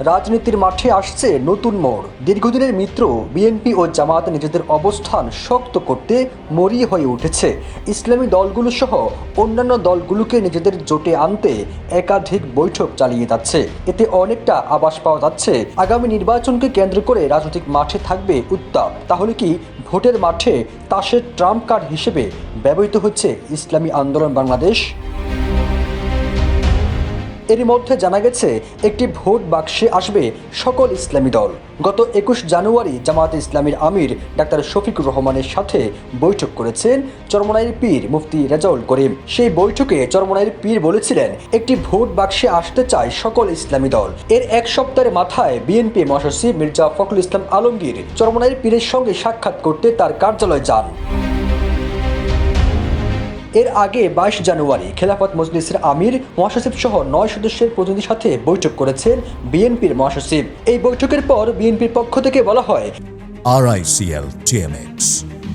রাজনীতির মাঠে আসছে নতুন মোড়। দীর্ঘদিনের মিত্র বিএনপি ও জামায়াত নিজেদের অবস্থান শক্ত করতে মরিয়া হয়ে উঠেছে। ইসলামী দলগুলো সহ অন্যান্য দলগুলোকে নিজেদের জোটে আনতে একাধিক বৈঠক চালিয়ে যাচ্ছে। এতে অনেকটা আভাস পাওয়া যাচ্ছে আগামী নির্বাচনকে কেন্দ্র করে রাজনৈতিক মাঠে থাকবে উত্তাপ। তাহলে কি ভোটের মাঠে তাসের ট্রাম্প কার্ড হিসেবে ব্যবহৃত হচ্ছে ইসলামী আন্দোলন বাংলাদেশ? এর মধ্যে জানা গেছে একটি ভোট বাক্সে আসবে সকল ইসলামী দল। গত 21 জানুয়ারি জামায়াতে ইসলামীর আমির ডাক্তার শফিকুর রহমানের সাথে বৈঠক করেছেন চরমনাইর পীর মুফতি রেজাউল করিম। সেই বৈঠকে চরমনাইর পীর বলেছিলেন, একটি ভোট বাক্সে আসতে চায় সকল ইসলামী দল। এর এক সপ্তাহের মাথায় বিএনপি মহাসচিব মির্জা ফখরুল ইসলাম আলমগীর চরমনাইর পীরের সঙ্গে সাক্ষাৎ করতে তার কার্যালয়ে যান। এর আগে 22 জানুয়ারি খেলাফত মজলিসের আমির মহাসচিব সহ 9 সদস্যের প্রতিনিধির সাথে বৈঠক করেছেন বিএনপির মহাসচিব। এই বৈঠকের পর বিএনপির পক্ষ থেকে বলা হয়, RICL TMX,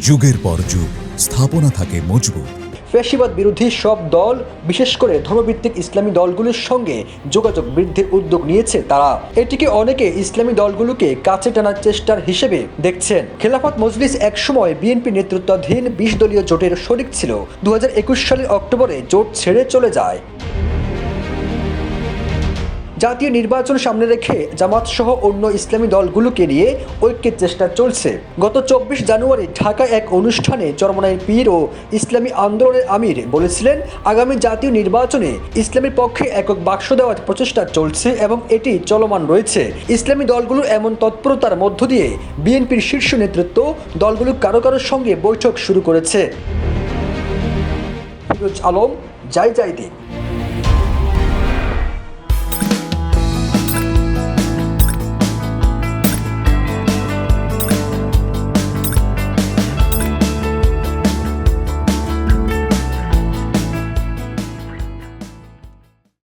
যুগের পর যুগ স্থাপনা থাকে মজবুত। ফ্যাসিবাদ বিরোধী সব দল, বিশেষ করে ধর্মভিত্তিক ইসলামী দলগুলোর সঙ্গে যোগাযোগ বৃদ্ধির উদ্যোগ নিয়েছে তারা। এটিকে অনেকে ইসলামী দলগুলোকে কাছে টানার চেষ্টার হিসেবে দেখছেন। খেলাফত মজলিস একসময় বিএনপি নেতৃত্বাধীন 20 দলীয় জোটের শরিক ছিল। 2021 সালের অক্টোবরে জোট ছেড়ে চলে যায়। জাতীয় নির্বাচন সামনে রেখে জামাত সহ অন্য ইসলামী দলগুলোকে নিয়ে ঐক্যের চেষ্টা চলছে। গত 24 জানুয়ারি ঢাকায় এক অনুষ্ঠানে চরমনাইর পীর ও ইসলামী আন্দোলনের আমির বলেছিলেন, আগামী জাতীয় নির্বাচনে ইসলামের পক্ষে একক বাক্স দেওয়ার প্রচেষ্টা চলছে এবং এটি চলমান রয়েছে। ইসলামী দলগুলোর এমন তৎপরতার মধ্য দিয়ে বিএনপির শীর্ষ নেতৃত্ব দলগুলো কারোর সঙ্গে বৈঠক শুরু করেছে। ফিরোজ আলম, জয় জয় দিন।